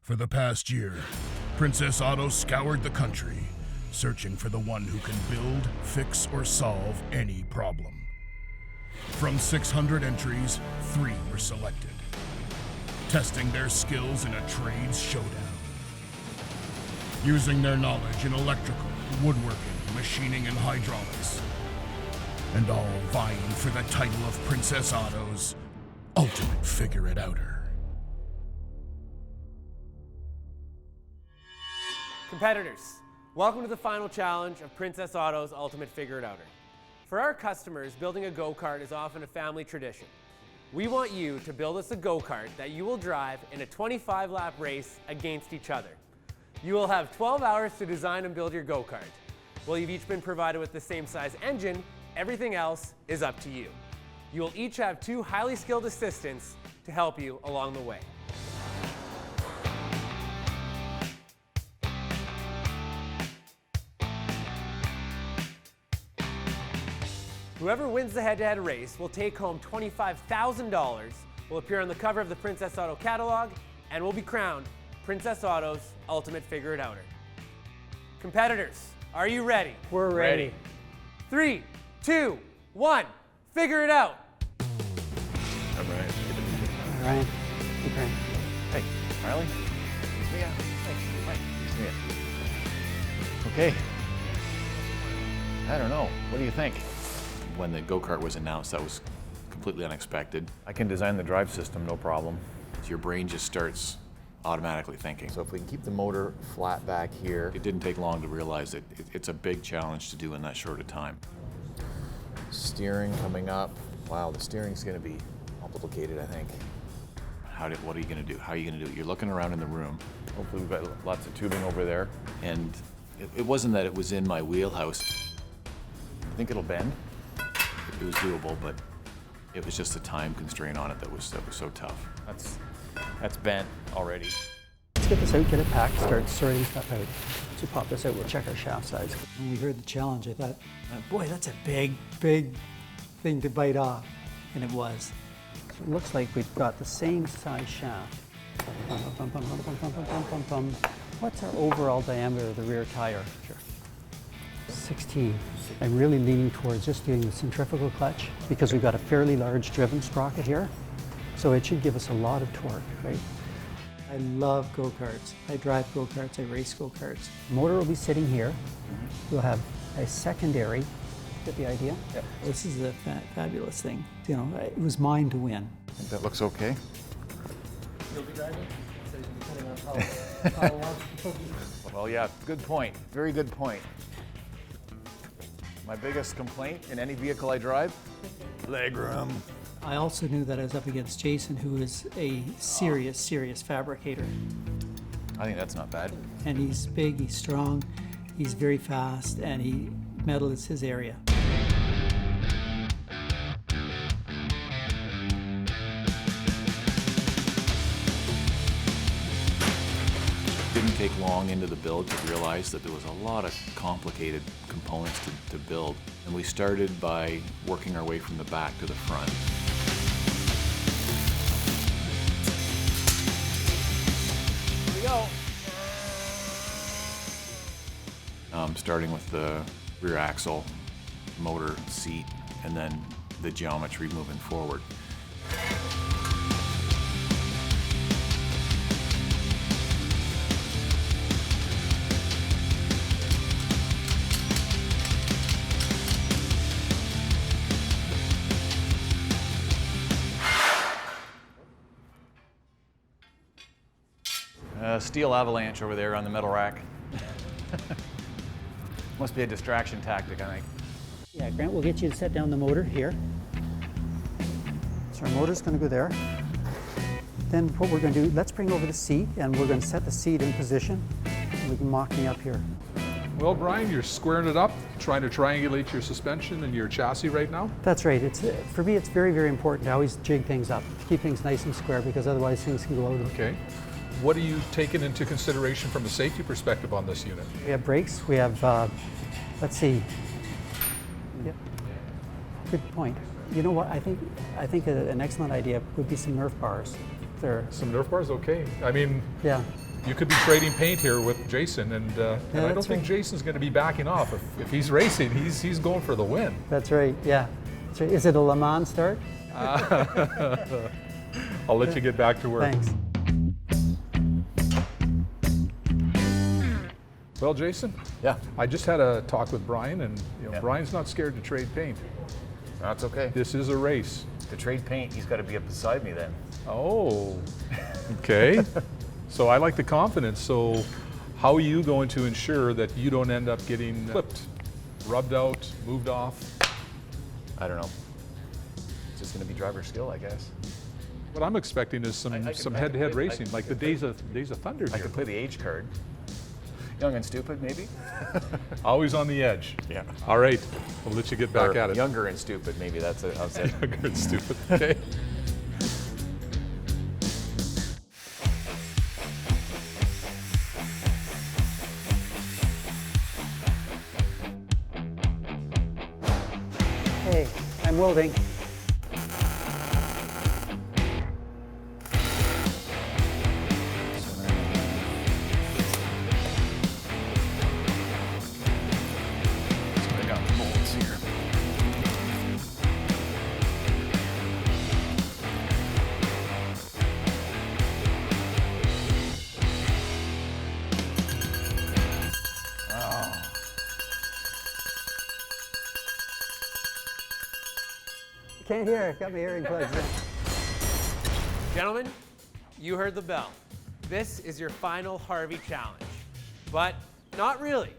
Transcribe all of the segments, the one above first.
For the past year, Princess Auto scoured the country, searching for the one who can build, fix, or solve any problem. From 600 entries, 3 were selected, testing their skills in a trades showdown. Using their knowledge in electrical, woodworking, machining, and hydraulics, and all vying for the title of Princess Auto's Ultimate Figure-It-Outer. Competitors, welcome to the final challenge of Princess Auto's Ultimate Figure-It-Outer. For our customers, building a go-kart is often a family tradition. We want you to build us a go-kart that you will drive in a 25-lap race against each other. You will have 12 hours to design and build your go-kart. While you've each been provided with the same size engine, everything else is up to you. You will each have 2 highly skilled assistants to help you along the way. Whoever wins the head-to-head race will take home $25,000, will appear on the cover of the Princess Auto catalog, and will be crowned Princess Auto's Ultimate Figure-It-Outer. Competitors, are you ready? We're ready. 3, 2, 1, figure it out. I'm Ryan. Ryan. Hey, Ryan. Hey, Riley. Yeah. Hey, Mike. Yeah. Okay. I don't know. What do you think? When the go-kart was announced, that was completely unexpected. I can design the drive system, no problem. So your brain just starts automatically thinking. So if we can keep the motor flat back here. It didn't take long to realize that it's a big challenge to do in that short a time. Steering coming up. Wow, the steering's gonna be complicated, I think. What are you gonna do? How are you gonna do it? You're looking around in the room. Hopefully we've got lots of tubing over there. And it wasn't that it was in my wheelhouse. I think it'll bend. It was doable, but it was just the time constraint on it that was so tough. That's bent already. Let's get this out, get it packed, start sorting stuff out. So pop this out, we'll check our shaft size. When we heard the challenge, I thought, boy, that's a big thing to bite off. And it was. So it looks like we've got the same size shaft. What's our overall diameter of the rear tire? Sure. 16. I'm really leaning towards just doing the centrifugal clutch because we've got a fairly large driven sprocket here. So it should give us a lot of torque, right? I love go-karts. I drive go-karts, I race go-karts. Motor will be sitting here. We'll have a secondary. Get the idea? Yep. This is a fabulous thing. You know, it was mine to win. I think that looks okay. You'll be driving? So depending on how long. Well, yeah, good point. Very good point. My biggest complaint in any vehicle I drive? Legroom. I also knew that I was up against Jason, who is a serious fabricator. I think that's not bad. And he's big, he's strong, he's very fast, and metal is his area. Didn't take long into the build to realize that there was a lot of complicated components to build. And we started by working our way from the back to the front. Here we go. Starting with the rear axle, motor, seat, and then the geometry moving forward. Steel avalanche over there on the metal rack. Must be a distraction tactic, I think. Yeah, Grant, we'll get you to set down the motor here. So our motor's going to go there. Then what we're going to do, let's bring over the seat, and we're going to set the seat in position. And we can mock me up here. Well, Brian, you're squaring it up, trying to triangulate your suspension and your chassis right now? That's right. For me, it's very important to always jig things up, to keep things nice and square, because otherwise things can go out. Okay. What are you taking into consideration from a safety perspective on this unit? We have brakes. We have, let's see. Yep. Good point. You know what? I think an excellent idea would be some Nerf bars. Some Nerf bars, okay. I mean, yeah. You could be trading paint here with Jason, and I don't that's think right. Jason's going to be backing off. If he's racing, he's going for the win. That's right, yeah. So is it a Le Mans start? I'll let you get back to work. Thanks. Well, Jason, Yeah, I just had a talk with Brian, and Yeah. Brian's not scared to trade paint. that's okay. This is a race. To trade paint, he's got to be up beside me then. Oh, okay. So I like the confidence. So how are you going to ensure that you don't end up getting flipped, rubbed out, moved off? I don't know. It's just going to be driver skill, I guess. What I'm expecting is some I can head-to-head play- racing, like the can days of Thunder I here. could play the age card. Young and stupid, maybe? Always on the edge. Yeah. All right, we'll let you get back Or at it. Younger and stupid, maybe that's it. I'll say. Younger and stupid. Okay. Hey, I'm welding. So I got bolts here. Can't hear, I've got my hearing plugs in. Gentlemen, you heard the bell. This is your final Harvey challenge. But not really.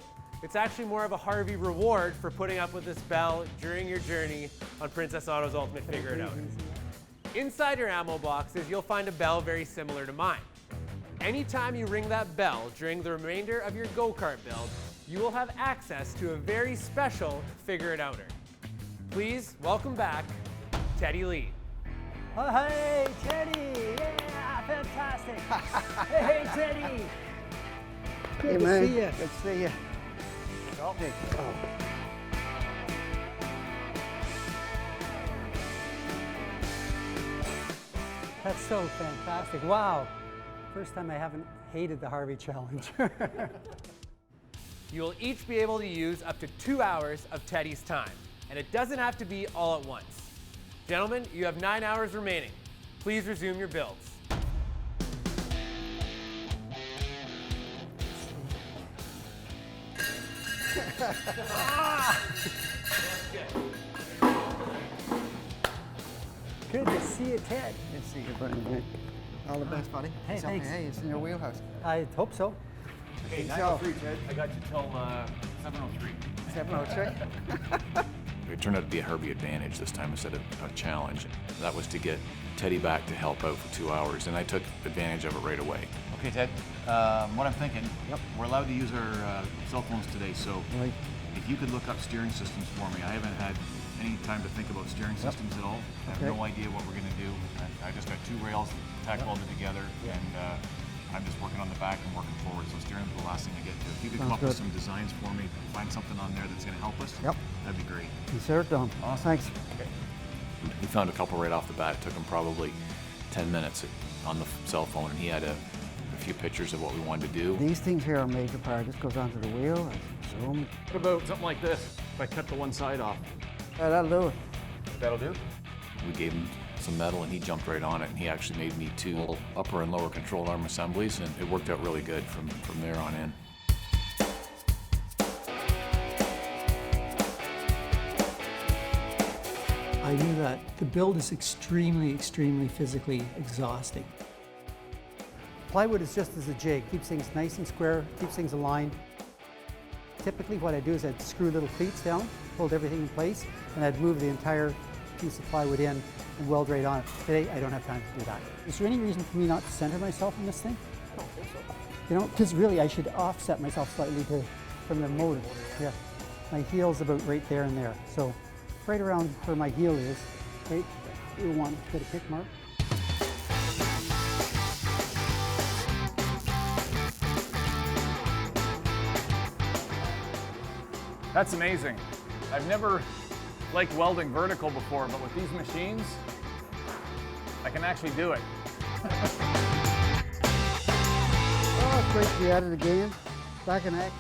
It's actually more of a Harvey reward for putting up with this bell during your journey on Princess Auto's Ultimate Figure It Outer. Inside your ammo boxes, you'll find a bell very similar to mine. Anytime you ring that bell during the remainder of your go-kart build, you will have access to a very special Figure It Outer. Please welcome back Teddy Lee. Oh, hey, Teddy! Yeah, fantastic! Hey, Teddy! Good to see you. Good to see you. That's so fantastic. Wow. First time I haven't hated the Harvey challenge. You will each be able to use up to 2 hours of Teddy's time, and it doesn't have to be all at once. Gentlemen, you have 9 hours remaining. Please resume your builds. Good to see you, Ted. Good to see you, buddy. All the best, buddy. Hey, Tell me, thanks. hey, it's in your wheelhouse. I hope so. Okay, So- 9:03, Ted. I got you till 7:03. 703. It turned out to be a Herbie advantage this time instead of a challenge. That was to get Teddy back to help out for 2 hours, and I took advantage of it right away. Okay, Ted, what I'm thinking, we're allowed to use our cell phones today, so Right. if you could look up steering systems for me. I haven't had any time to think about steering systems at all. I have Okay. no idea what we're going to do. I just got 2 rails tack welded together, and I'm just working on the back and working forward, so steering is the last thing I get to. If you could come Sounds up with good. some designs for me, find something on there that's going to help us, Yep. that'd be great. Consider it done. Thanks. He found a couple right off the bat. It took him probably 10 minutes on the cell phone, and he had a few pictures of what we wanted to do. These things here are made to power. This goes onto the wheel. I zoom. What about something like this? If I cut the one side off, Yeah, that'll do it. that'll do. We gave him some metal, and he jumped right on it, and he actually made me 2 upper and lower control arm assemblies, and it worked out really good from there on in. I knew that the build is extremely physically exhausting. Plywood is just as a jig. Keeps things nice and square, keeps things aligned. Typically what I do is I'd screw little cleats down, hold everything in place, and I'd move the entire piece of plywood in and weld right on it. Today, I don't have time to do that. Is there any reason for me not to center myself in this thing? I don't think so. You know, because really I should offset myself slightly from the motor. Yeah, my heel's about right there and there. So right around where my heel is, right, you want to get a kick mark. That's amazing. I've never liked welding vertical before, but with these machines, I can actually do it. Oh, great to be at it again. Back in action.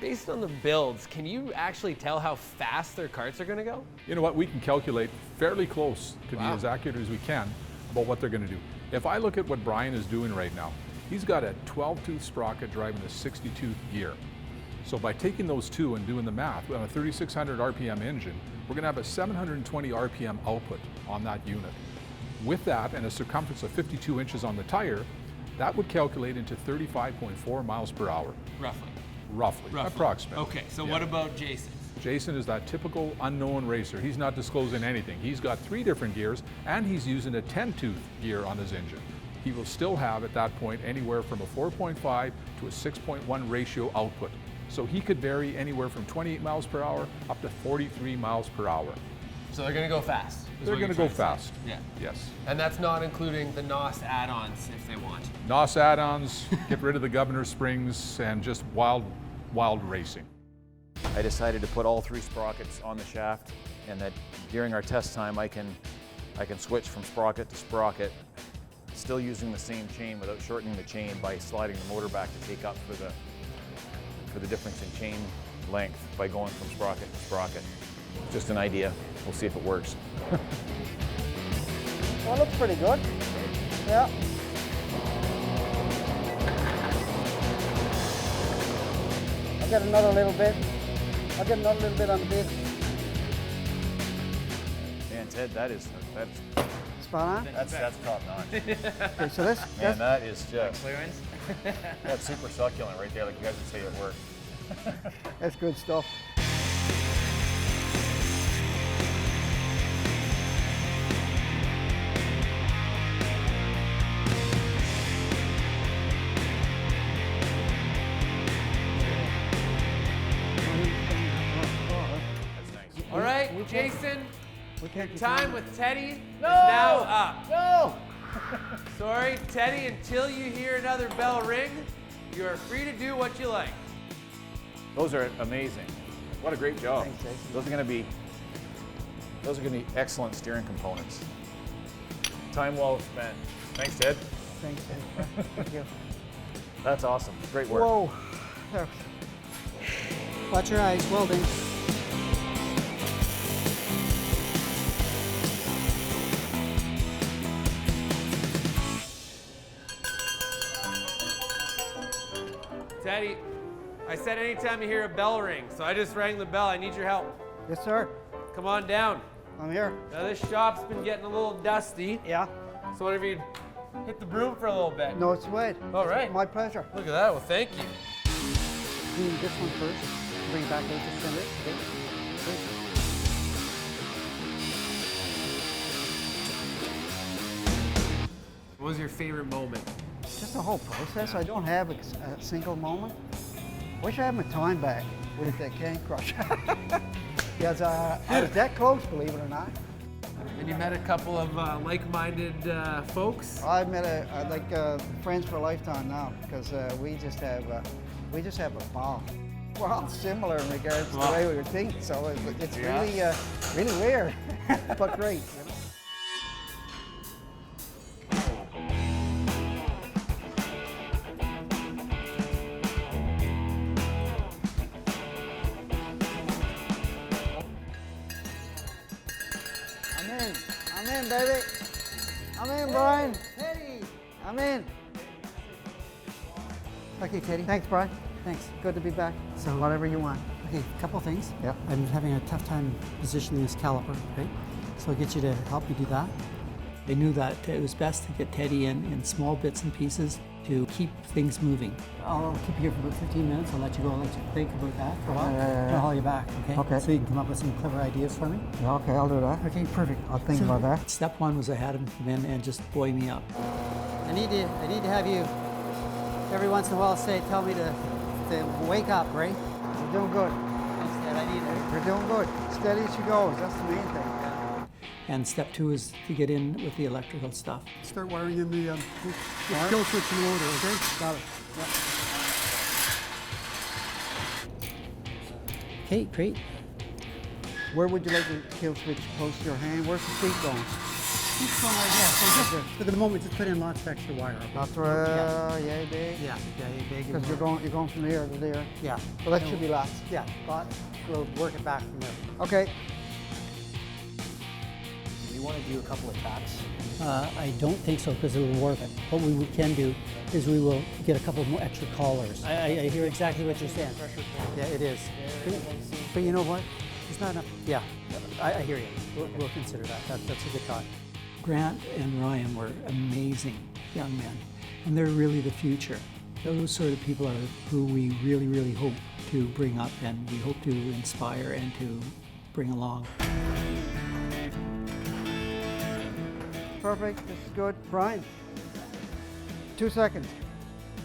Based on the builds, can you actually tell how fast their carts are going to go? You know what, we can calculate fairly close to be Wow. as accurate as we can about what they're going to do. If I look at what Brian is doing right now, he's got a 12-tooth sprocket driving a 60-tooth gear. So by taking those two and doing the math, on a 3,600 RPM engine, we're going to have a 720 RPM output on that unit. With that and a circumference of 52 inches on the tire, that would calculate into 35.4 miles per hour. Roughly, approximately. Okay, so Yeah. what about Jason? Jason is that typical unknown racer. He's not disclosing anything. He's got 3 different gears, and he's using a 10-tooth gear on his engine. He will still have, at that point, anywhere from a 4.5 to a 6.1 ratio output. So he could vary anywhere from 28 miles per hour up to 43 miles per hour. So they're going to go fast. is They're what going to you're go trying to say. fast. Yeah. Yes. And that's not including the NOS add-ons if they want. NOS add-ons, get rid of the governor springs, and just wild racing. I decided to put all 3 sprockets on the shaft, and that during our test time I can switch from sprocket to sprocket, still using the same chain without shortening the chain by sliding the motor back to take up for the difference in chain length by going from sprocket to sprocket. Just an idea. We'll see if it works. Well, looks pretty good. Yeah. I'll get another little bit. I'll get another little bit on the bit. Man, Ted, that's Spot on. top notch. Okay, so this, Man, that is just that's super succulent right there, like you guys would say at work. that's good stuff. All right, Jason, We can't your be time fine. with Teddy is now up. No! Sorry, Teddy, until you hear another bell ring, you are free to do what you like. Those are amazing. What a great job. Thanks, Jason. Those are going to be excellent steering components. Time well spent. Thanks, Ted. Thanks, Ted. Thank you. That's awesome. Great work. Whoa. There. Watch your eyes, welding. Teddy, I said anytime you hear a bell ring, so I just rang the bell. I need your help. Yes, sir. Come on down. I'm here. Now this shop's been getting a little dusty, Yeah. so what if you hit the broom for a little bit? No sweat. All right. My pleasure. Look at that. Well, thank you. Clean this one first. Bring it back out to center. Okay. Okay. What was your favorite moment? Just the whole process. I don't have a single moment. Wish I had my time back with the Can Crush. Because I was that close, believe it or not. And you met a couple of like-minded folks. I met friends for a lifetime now because we just have a ball. We're all similar in regards to the way we were thinking, so it's really weird, but great. You know? I'm in, baby. I'm in, Brian. Teddy. I'm in. Okay, Teddy. Thanks, Brian. Thanks. Good to be back. So Whatever you want. Okay, a couple things. Yep. I'm having a tough time positioning this caliper, right? So I'll get you to help me do that. I knew that it was best to get Teddy in small bits and pieces to keep things moving. I'll keep you here for about 15 minutes. I'll let you go. I'll let you think about that for a while. Yeah. I'll haul you back, okay? Okay. So you can come up with some clever ideas for me. Yeah, okay, I'll do that. Okay, perfect. I'll think about that. Step one was I had him come in and just buoy me up. I need to have you every once in a while tell me to wake up, right? We're doing good. Thanks, Dad. I need it. We're doing good. Steady as she goes. That's the main thing. And step two is to get in with the electrical stuff. Start wiring in the kill switch and loader, okay? Got it. Yep. Okay, great. Where would you like the kill switch close to your hand? Where's the seat going? Keep going right there. So just, for the moment, just put in lots of extra wire. Okay? That's right. Yeah, big. Yeah, big. Because you're going from there to there. Yeah. So that should be lots. Yeah, lots. We'll work it back from there. Okay. Do you want to do a couple of taps? I don't think so because it will work. What we can do is we will get a couple more extra collars. I hear exactly what you're saying. Yeah, it is. But you know what? It's not enough. Yeah, I hear you. We'll consider that. That's a good thought. Grant and Ryan were amazing young men, and they're really the future. Those sort of people are who we really, really hope to bring up, and we hope to inspire and to bring along. Perfect. This is good. Brian, 2 seconds.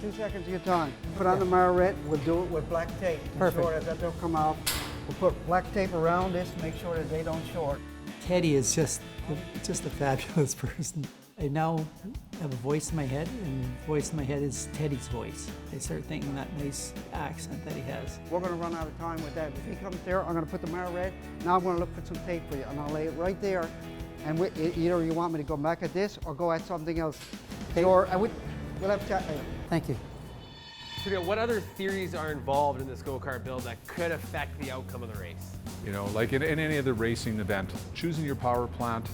2 seconds of your time. Put on the Marrette. We'll do it with black tape. Perfect. Ensure that they'll come out. We'll put black tape around this to make sure that they don't short. Teddy is just a fabulous person. I now have a voice in my head, and the voice in my head is Teddy's voice. I start thinking that nice accent that he has. We're going to run out of time with that. If he comes there, I'm going to put the Marrette. Now I'm going to look for some tape for you, and I'll lay it right there. And either you want me to go back at this or go at something else. Okay. Or we'll have a chat later. Thank you. So, what other theories are involved in this go-kart build that could affect the outcome of the race? You know, like in any other racing event, choosing your power plant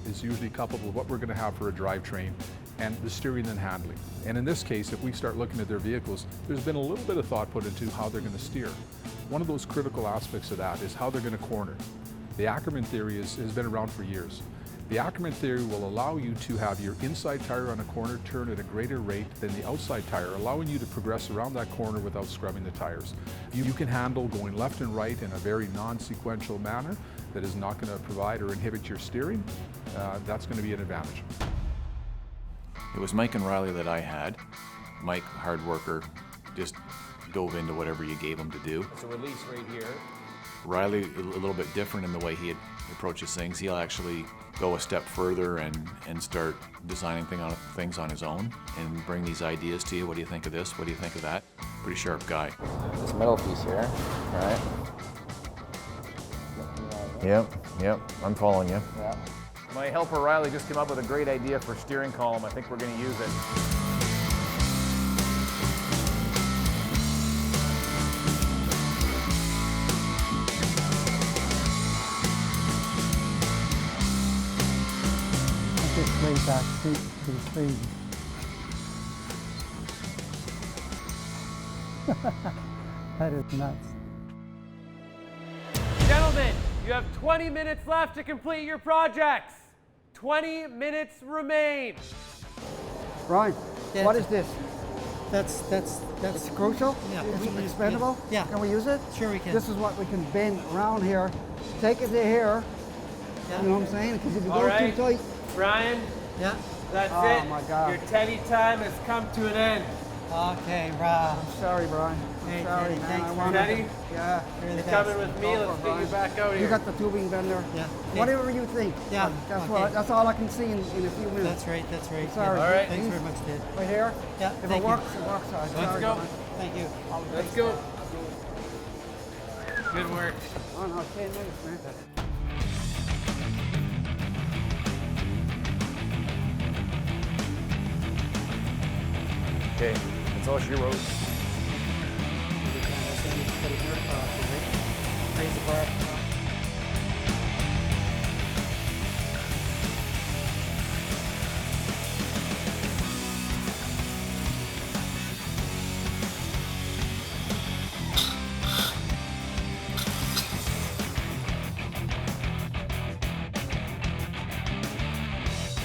is usually coupled with what we're going to have for a drivetrain and the steering and handling. And in this case, if we start looking at their vehicles, there's been a little bit of thought put into how they're going to steer. One of those critical aspects of that is how they're going to corner. The Ackerman theory has been around for years. The Ackerman theory will allow you to have your inside tire on a corner turn at a greater rate than the outside tire, allowing you to progress around that corner without scrubbing the tires. You can handle going left and right in a very non-sequential manner that is not going to provide or inhibit your steering. That's going to be an advantage. It was Mike and Riley that I had. Mike, hard worker, just dove into whatever you gave him to do. It's a release right here. Riley, a little bit different in the way he approaches things. He'll actually go a step further and start designing things on his own and bring these ideas to you. What do you think of this? What do you think of that? Pretty sharp guy. This metal piece here, right? Yep, I'm following you. Yeah. My helper Riley just came up with a great idea for steering column. I think we're going to use it. This way back seat to the screen. That is nuts. Gentlemen, you have 20 minutes left to complete your projects. 20 minutes remain. Brian, Yeah. what is this? That's Crucial? Yeah. Is it expendable? Yeah. Can we use it? Sure we can. This is what we can bend around here. Take it to here. Yeah. You know what I'm saying? Because if you All go right. too tight. Brian, Yeah. that's Oh, it. my God. Your Teddy time has come to an end. Okay, Rob. I'm sorry, Brian. I'm Hey, sorry, Teddy, man. thanks I for wanted Teddy? to- Yeah. You're the You're best. coming with me. Go Let's for it, get you Brian. back out You here. got the tubing bender. Yeah. Okay. Whatever you think. Yeah, That's okay. that's all I can see in a few minutes. That's right. Sorry. All right. Thanks very much, Ted. Right here? Yeah, If thank it you. works, it works. I'm Let's sorry, go. Brian. Thank you. Let's go. Good work. Oh, no, 10 minutes, man. Okay, that's all she wrote. Raise the bar.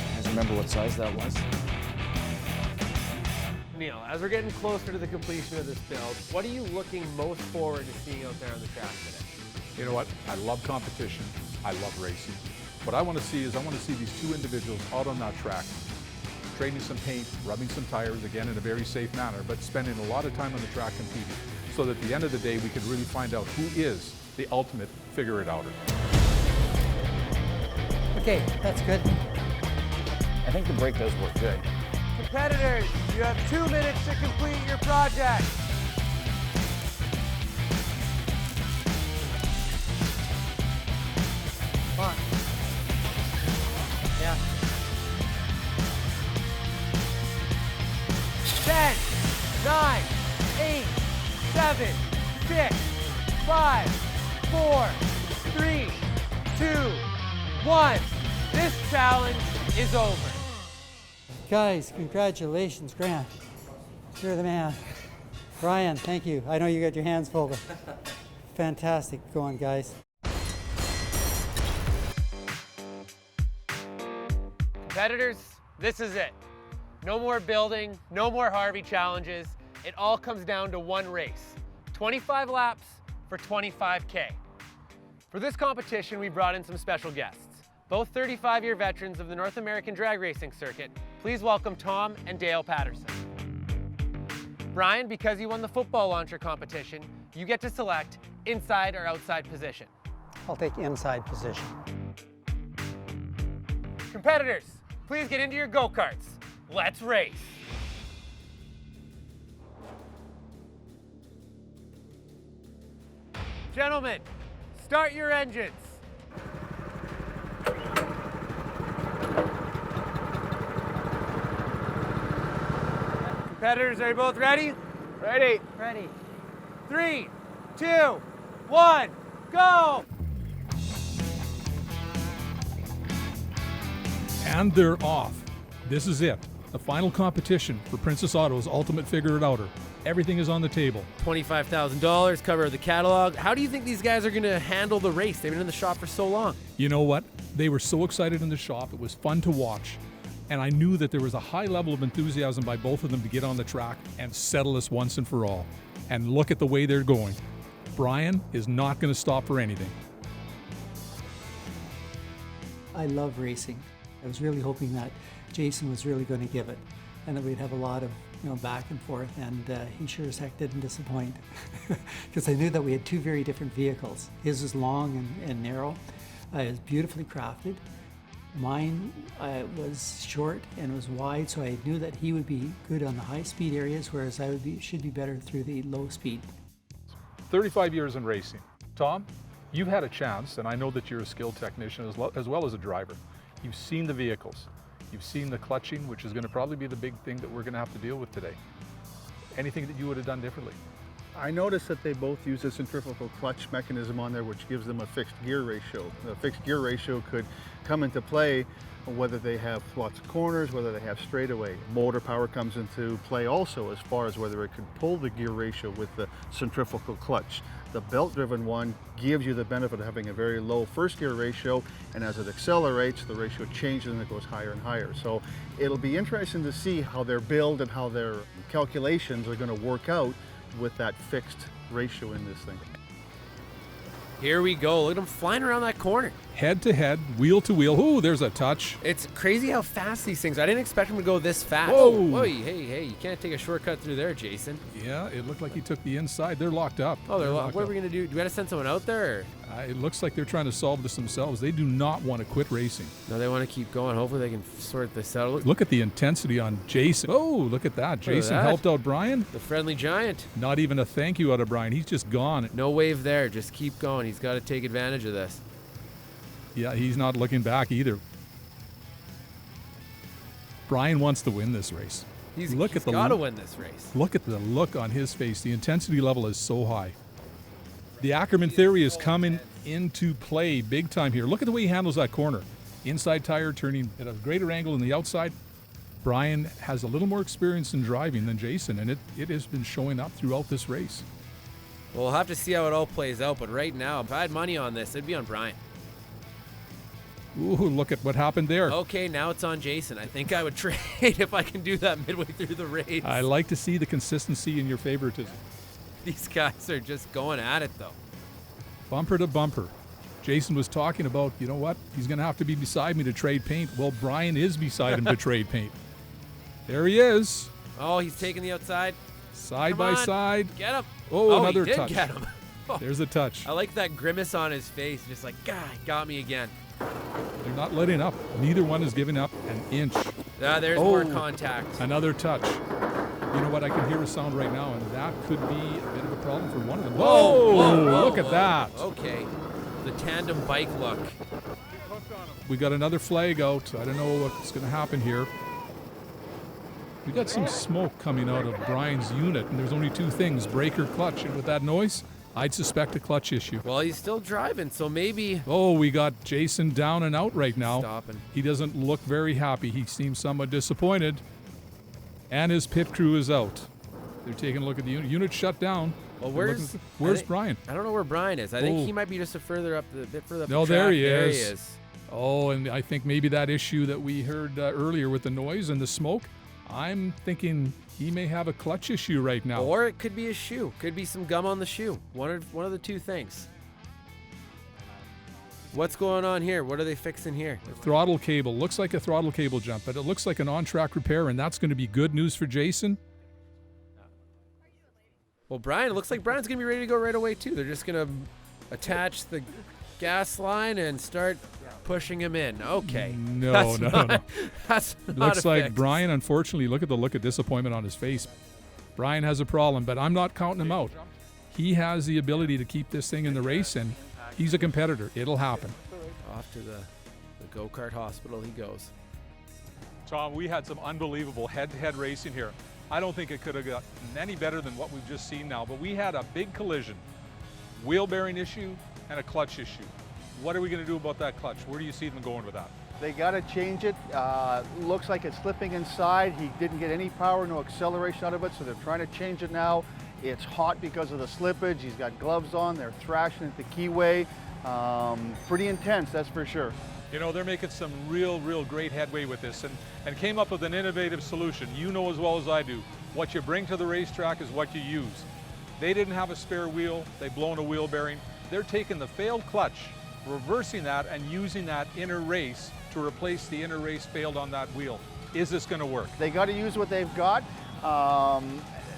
You guys remember what size that was? Neil, as we're getting closer to the completion of this build, what are you looking most forward to seeing out there on the track today? You know what? I love competition. I love racing. What I want to see is these two individuals out on that track, trading some paint, rubbing some tires, again in a very safe manner, but spending a lot of time on the track competing, so that at the end of the day we can really find out who is the ultimate figure-it-outer. Okay, that's good. I think the brake does work good. Competitors, you have 2 minutes to complete your project. 7, 6, 5, 4, 3, 2, 1. This challenge is over. Guys, congratulations, Grant. You're the man. Brian, thank you. I know you got your hands full, but fantastic. Go on, guys. Competitors, this is it. No more building, no more Harvey challenges. It all comes down to one race. 25 laps for 25K. For this competition, we brought in some special guests, both 35-year veterans of the North American drag racing circuit. Please welcome Tom and Dale Patterson. Brian, because you won the football launcher competition, you get to select inside or outside position. I'll take inside position. Competitors, please get into your go-karts. Let's race. Gentlemen, start your engines. Competitors, are you both ready? Ready. Ready. 3, 2, 1, go! And they're off. This is it. The final competition for Princess Auto's Ultimate Figure It Outer. Everything is on the table. $25,000, cover of the catalog. How do you think these guys are going to handle the race? They've been in the shop for so long. You know what? They were so excited in the shop. It was fun to watch. And I knew that there was a high level of enthusiasm by both of them to get on the track and settle this once and for all. And look at the way they're going. Brian is not going to stop for anything. I love racing. I was really hoping that Jason was really going to give it and that we'd have a lot of back and forth, and he sure as heck didn't disappoint. Because I knew that we had two very different vehicles. His was long and narrow. It was beautifully crafted. Mine was short and was wide, so I knew that he would be good on the high speed areas, whereas I should be better through the low speed. 35 years in racing. Tom, you've had a chance, and I know that you're a skilled technician as well as a driver. You've seen the vehicles. You've seen the clutching, which is going to probably be the big thing that we're going to have to deal with today. Anything that you would have done differently? I noticed that they both use a centrifugal clutch mechanism on there, which gives them a fixed gear ratio. The fixed gear ratio could come into play whether they have lots of corners, whether they have straightaway. Motor power comes into play also as far as whether it could pull the gear ratio with the centrifugal clutch. The belt-driven one gives you the benefit of having a very low first gear ratio, and as it accelerates, the ratio changes and it goes higher and higher. So it'll be interesting to see how their build and how their calculations are going to work out with that fixed ratio in this thing. Here we go. Look at him flying around that corner. Head to head, wheel to wheel. Ooh, there's a touch. It's crazy how fast these things are. I didn't expect them to go this fast. Whoa. Whoa, hey, you can't take a shortcut through there, Jason. Yeah, it looked like he took the inside. They're locked up. Oh, they're locked What up. are we going to do? Do we got to send someone out there? Or? It looks like they're trying to solve this themselves. They do not want to quit racing. No, they want to keep going. Hopefully they can sort this out. Look at the intensity on Jason. Oh, look at that. Jason helped out Brian. The friendly giant. Not even a thank you out of Brian. He's just gone. No wave there. Just keep going. He's got to take advantage of this. Yeah, he's not looking back either. Brian wants to win this race. He's got to win this race. Look at the look on his face. The intensity level is so high. The Ackerman theory is coming into play big time here. Look at the way he handles that corner. Inside tire turning at a greater angle than the outside. Brian has a little more experience in driving than Jason, and it has been showing up throughout this race. Well, we'll have to see how it all plays out, but right now, if I had money on this, it'd be on Brian. Ooh, look at what happened there. Okay, now it's on Jason. I think I would trade if I can do that midway through the race. I like to see the consistency in your favoritism. These guys are just going at it, though. Bumper to bumper. Jason was talking about, you know what, he's going to have to be beside me to trade paint. Well, Brian is beside him to trade paint. There he is. Oh, he's taking the outside. Side by side. Get him. Oh, another he did touch. Get him. There's a touch. I like that grimace on his face, just like, God, got me again. They're not letting up. Neither one is giving up an inch. There's more contact. Another touch. You know what? I can hear a sound right now, and that could be a bit of a problem for one of them. Whoa, look at that. Okay. The tandem bike look. We got another flag out. I don't know what's going to happen here. We got some smoke coming out of Brian's unit, and there's only two things, brake or clutch. And with that noise, I'd suspect a clutch issue. Well, he's still driving, so maybe... Oh, we got Jason down and out right now. Stopping. He doesn't look very happy. He seems somewhat disappointed. And his pit crew is out. They're taking a look at the unit. Unit shut down. Well, where's Brian? I don't know where Brian is. I think he might be just a bit further up the track. There he There is. he is. Oh, and I think maybe that issue that we heard earlier with the noise and the smoke, I'm thinking he may have a clutch issue right now. Or it could be a shoe. Could be some gum on the shoe. One of the two things. What's going on here? What are they fixing here? Throttle cable. Looks like a throttle cable jump, but it looks like an on-track repair, and that's going to be good news for Jason. Well, Brian, it looks like Brian's going to be ready to go right away, too. They're just going to attach the gas line and start pushing him in. Okay. No. That's not Looks a like fix. Brian, unfortunately, look at the look of disappointment on his face. Brian has a problem, but I'm not counting him out. He has the ability to keep this thing in the race, and he's a competitor. It'll happen. Off to the go-kart hospital he goes. Tom, we had some unbelievable head-to-head racing here. I don't think it could have gotten any better than what we've just seen now, but we had a big collision. Wheel bearing issue and a clutch issue. What are we going to do about that clutch? Where do you see them going with that? They got to change it. Looks like it's slipping inside. He didn't get any power, no acceleration out of it, so they're trying to change it now. It's hot because of the slippage. He's got gloves on. They're thrashing at the keyway. Pretty intense, that's for sure. You know, they're making some real great headway with this and came up with an innovative solution. You know as well as I do, what you bring to the racetrack is what you use. They didn't have a spare wheel. They've blown a wheel bearing. They're taking the failed clutch, reversing that and using that inner race to replace the inner race failed on that wheel. Is this going to work? They got to use what they've got.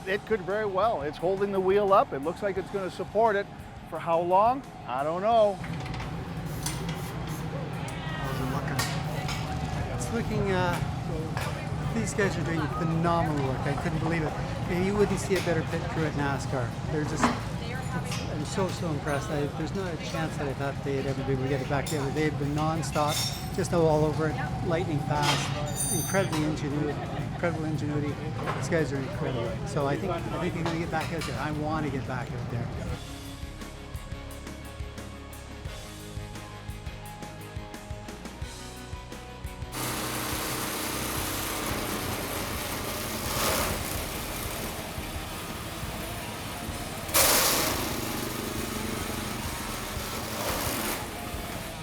It could very well. It's holding the wheel up. It looks like it's going to support it. For how long? I don't know. It's looking, these guys are doing phenomenal work. I couldn't believe it. And you wouldn't see a better pit crew at NASCAR. They're just, I'm so impressed. There's not a chance that I thought they'd ever be able to get it back together. They've been non-stop, just all over it, lightning fast, incredible ingenuity. These guys are incredible. So I think they're going to get back out there. I want to get back out there.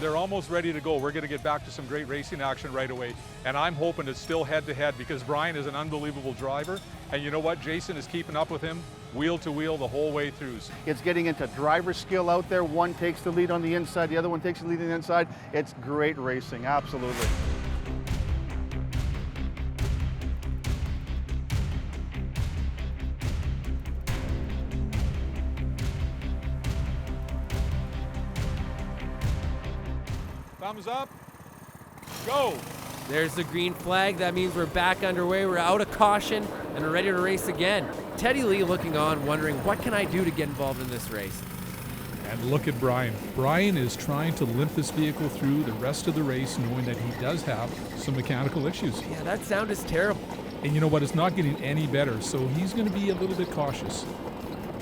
They're almost ready to go. We're going to get back to some great racing action right away. And I'm hoping it's still head-to-head because Brian is an unbelievable driver. And you know what? Jason is keeping up with him wheel to wheel the whole way through. It's getting into driver skill out there. One takes the lead on the inside, the other one takes the lead on the inside. It's great racing, absolutely. Thumbs up. Go. There's the green flag. That means we're back underway. We're out of caution and we're ready to race again. Teddy Lee looking on, wondering, what can I do to get involved in this race? And look at Brian. Brian is trying to limp this vehicle through the rest of the race, knowing that he does have some mechanical issues. Yeah, that sound is terrible. And you know what? It's not getting any better, so he's going to be a little bit cautious.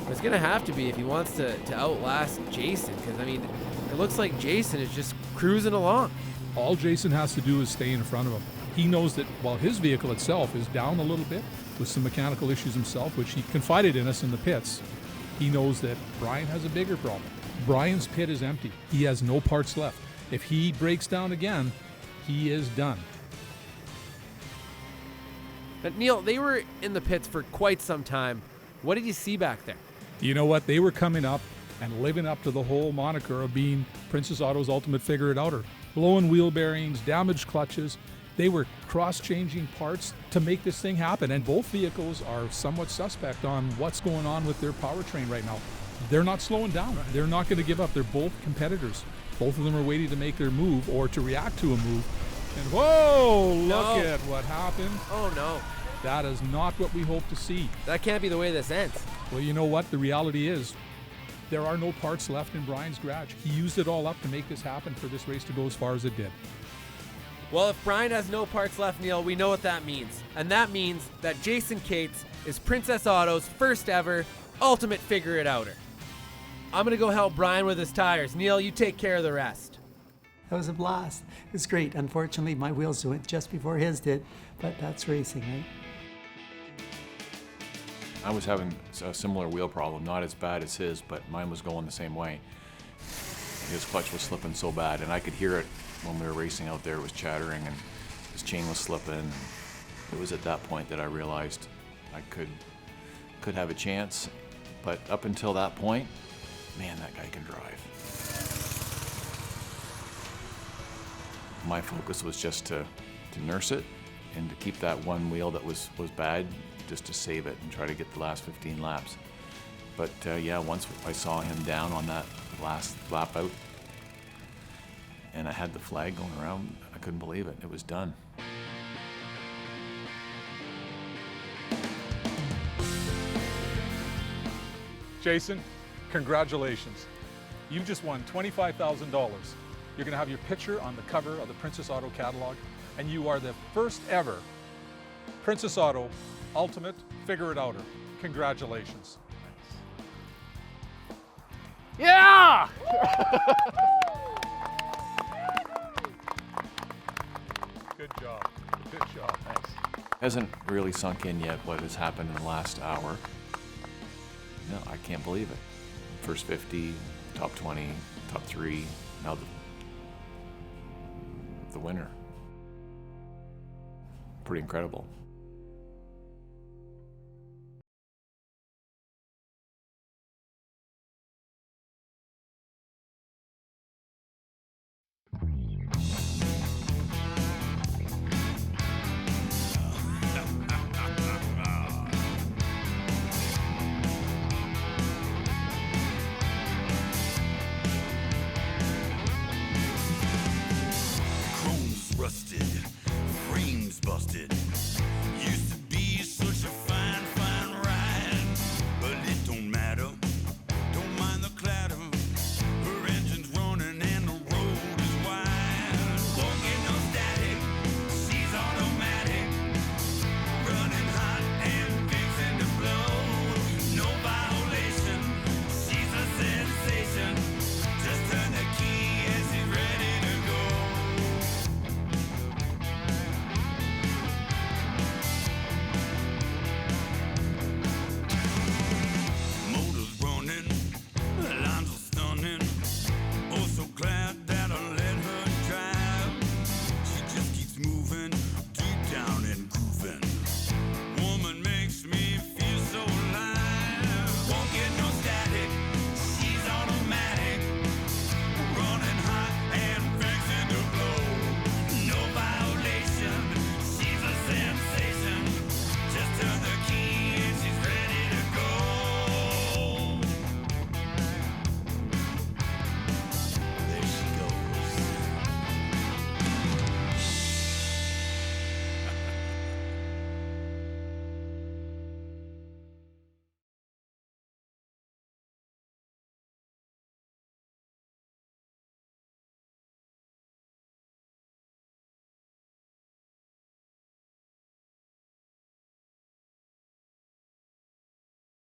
It's going to have to be if he wants to outlast Jason, because, I mean, it looks like Jason is just cruising along. All Jason has to do is stay in front of him. He knows that while his vehicle itself is down a little bit with some mechanical issues himself, which he confided in us in the pits, he knows that Brian has a bigger problem. Brian's pit is empty. He has no parts left. If he breaks down again, he is done. But Neil, they were in the pits for quite some time. What did you see back there? You know what? They were coming up and living up to the whole moniker of being Princess Auto's ultimate figure-it-outer. Blowing wheel bearings, damaged clutches. They were cross-changing parts to make this thing happen, and both vehicles are somewhat suspect on what's going on with their powertrain right now. They're not slowing down. They're not going to give up. They're both competitors. Both of them are waiting to make their move or to react to a move. And whoa, look at what happened. Oh, no. That is not what we hope to see. That can't be the way this ends. Well, you know what? The reality is there are no parts left in Brian's garage. He used it all up to make this happen for this race to go as far as it did. Well, if Brian has no parts left, Neil, we know what that means. And that means that Jason Cates is Princess Auto's first ever Ultimate Figure It Outer. I'm gonna go help Brian with his tires. Neil, you take care of the rest. That was a blast. It was great. Unfortunately, my wheels went just before his did, but that's racing, right? I was having a similar wheel problem, not as bad as his, but mine was going the same way. His clutch was slipping so bad, and I could hear it when we were racing out there. It was chattering, and his chain was slipping. It was at that point that I realized I could have a chance, but up until that point, man, that guy can drive. My focus was just to nurse it and to keep that one wheel that was bad, just to save it and try to get the last 15 laps. But yeah, once I saw him down on that last lap out and I had the flag going around, I couldn't believe it. It was done. Jason, congratulations. You just won $25,000. You're going to have your picture on the cover of the Princess Auto catalog, and you are the first ever Princess Auto Ultimate Figure It Outer. Congratulations. Yeah! Good job. Good job. Thanks. Hasn't really sunk in yet what has happened in the last hour. No, I can't believe it. First 50, top 20, top 3, now the winner. Pretty incredible.